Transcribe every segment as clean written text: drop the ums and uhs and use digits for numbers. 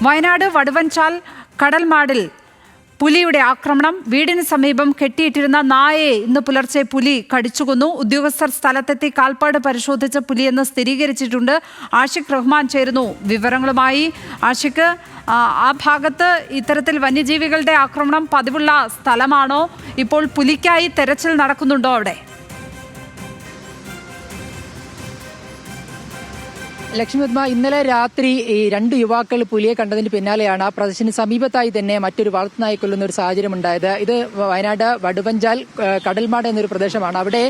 വയനാട് വടുവഞ്ചാൽ കടൽമാടിൽ പുലിയുടെ ആക്രമണം. വീടിന് സമീപം കെട്ടിയിട്ടിരുന്ന നായയെ ഇന്ന് പുലർച്ചെ പുലി കടിച്ചുകൊന്നു. ഉദ്യോഗസ്ഥർ സ്ഥലത്തെത്തി കാൽപ്പാട് പരിശോധിച്ച പുലിയെന്ന് സ്ഥിരീകരിച്ചിട്ടുണ്ട്. ആഷിഖ് റഹ്മാൻ ചേരുന്നു വിവരങ്ങളുമായി. ആഷിഖ്, ആ ഭാഗത്ത് ഇത്തരത്തിൽ വന്യജീവികളുടെ ആക്രമണം പതിവുള്ള സ്ഥലമാണോ? ഇപ്പോൾ പുലിക്കായി തെരച്ചിൽ നടക്കുന്നുണ്ടോ അവിടെ? ലക്ഷ്മിപത്മ, ഇന്നലെ രാത്രി ഈ രണ്ട് യുവാക്കൾ പുലിയെ കണ്ടതിന് പിന്നാലെയാണ് പ്രദേശത്തിന് സമീപത്തായി തന്നെ മറ്റൊരു വളർത്തുനായെ കൊല്ലുന്ന ഒരു സാഹചര്യം ഉണ്ടായത്. ഇത് വയനാട് വടുവഞ്ചാൽ കടൽമാട് എന്നൊരു പ്രദേശമാണ്. അവിടെ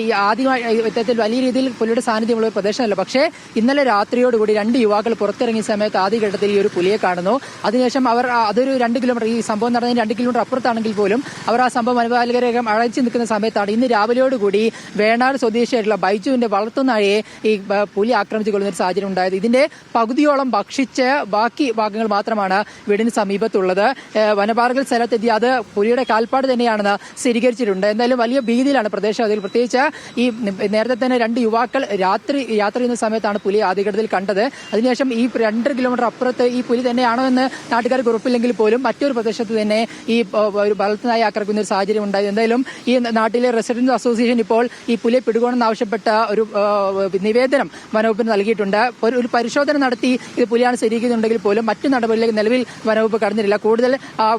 ഈ ആദ്യമായി ഇത്തരത്തിൽ വലിയ രീതിയിൽ പുലിയുടെ സാന്നിധ്യമുള്ള ഒരു പ്രദേശമല്ല. പക്ഷേ ഇന്നലെ രാത്രിയോടുകൂടി രണ്ട് യുവാക്കൾ പുറത്തിറങ്ങിയ സമയത്ത് ആദ്യഘട്ടത്തിൽ ഈ ഒരു പുലിയെ കാണുന്നു. അതിനുശേഷം അവർ അതൊരു 2 കിലോമീറ്റർ, ഈ സംഭവം നടന്നതിന് 2 കിലോമീറ്റർ അപ്പുറത്താണെങ്കിൽ പോലും അവർ ആ സംഭവം വനപാലകരെ അഴച്ചു നിൽക്കുന്ന സമയത്താണ് ഇന്ന് രാവിലെയോടുകൂടി വേണാട് സ്വദേശിയായിട്ടുള്ള ബൈജുവിന്റെ വളർത്തുനായെ ഈ പുലി ആക്രമിച്ചു കൊള്ളുന്ന ഒരു സാഹചര്യം ഉണ്ടായത്. ഇതിന്റെ പകുതിയോളം ഭക്ഷിച്ച് ബാക്കി ഭാഗങ്ങൾ മാത്രമാണ് വീടിന് സമീപത്തുള്ളത്. വനപാലകർ സ്ഥലത്തെത്തി അത് പുലിയുടെ കാൽപ്പാട് തന്നെയാണെന്ന് സ്ഥിരീകരിച്ചിട്ടുണ്ട്. എന്തായാലും വലിയ ഭീതിയിലാണ് പ്രദേശം. അതിൽ പ്രത്യേകിച്ച് ഈ നേരത്തെ തന്നെ 2 യുവാക്കൾ യാത്ര ചെയ്യുന്ന സമയത്താണ് പുലി ആദ്യഘട്ടത്തിൽ കണ്ടത്. അതിനുശേഷം ഈ 2 കിലോമീറ്റർ അപ്പുറത്ത് ഈ പുലി തന്നെയാണോ എന്ന് നാട്ടുകാർക്ക് ഉറപ്പില്ലെങ്കിൽ പോലും മറ്റൊരു പ്രദേശത്ത് തന്നെ ഈ ഒരു ബലത്തിനായി ആക്രമിക്കുന്ന ഒരു സാഹചര്യം ഉണ്ടായത്. എന്തായാലും ഈ നാട്ടിലെ റെസിഡൻസ് അസോസിയേഷൻ ഇപ്പോൾ ഈ പുലിയെ പിടികൂടണമെന്നാവശ്യപ്പെട്ട ഒരു നിവേദനം വനവകുപ്പിന് നൽകിയിട്ടുണ്ട്. ഒരു പരിശോധന നടത്തി ഇത് പുലിയാണ് സ്ഥിരീകരിക്കുന്നുണ്ടെങ്കിൽ പോലും മറ്റു നടപടികളിലേക്ക് നിലവിൽ വനവകുപ്പ് കടന്നിട്ടില്ല. കൂടുതൽ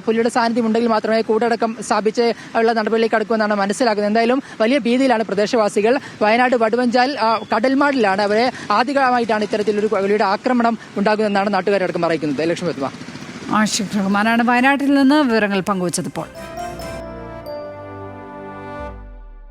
പുലിയുടെ സാന്നിധ്യം ഉണ്ടെങ്കിൽ മാത്രമേ കൂടടക്കം സ്ഥാപിച്ച് ഉള്ള നടപടിയിലേക്ക് കടക്കുമെന്നാണ് മനസ്സിലാക്കുന്നത്. എന്തായാലും വലിയ ഭീതിയിലാണ് പ്രദേശവാസികൾ. വയനാട് വടുവഞ്ചാൽ കടൽമാടിലാണ് അവരെ ആദ്യമായിട്ടാണ് ഇത്തരത്തിലൊരു പുലിയുടെ ആക്രമണം ഉണ്ടാകുന്നതെന്നാണ് നാട്ടുകാരടക്കം പറയുന്നത്. ലക്ഷ്മിപത്മ. ആഷിഖ് റഹ്മാനാണ് വയനാട്ടിൽ നിന്ന് വിവരങ്ങൾ പങ്കുവച്ചതിപ്പോൾ.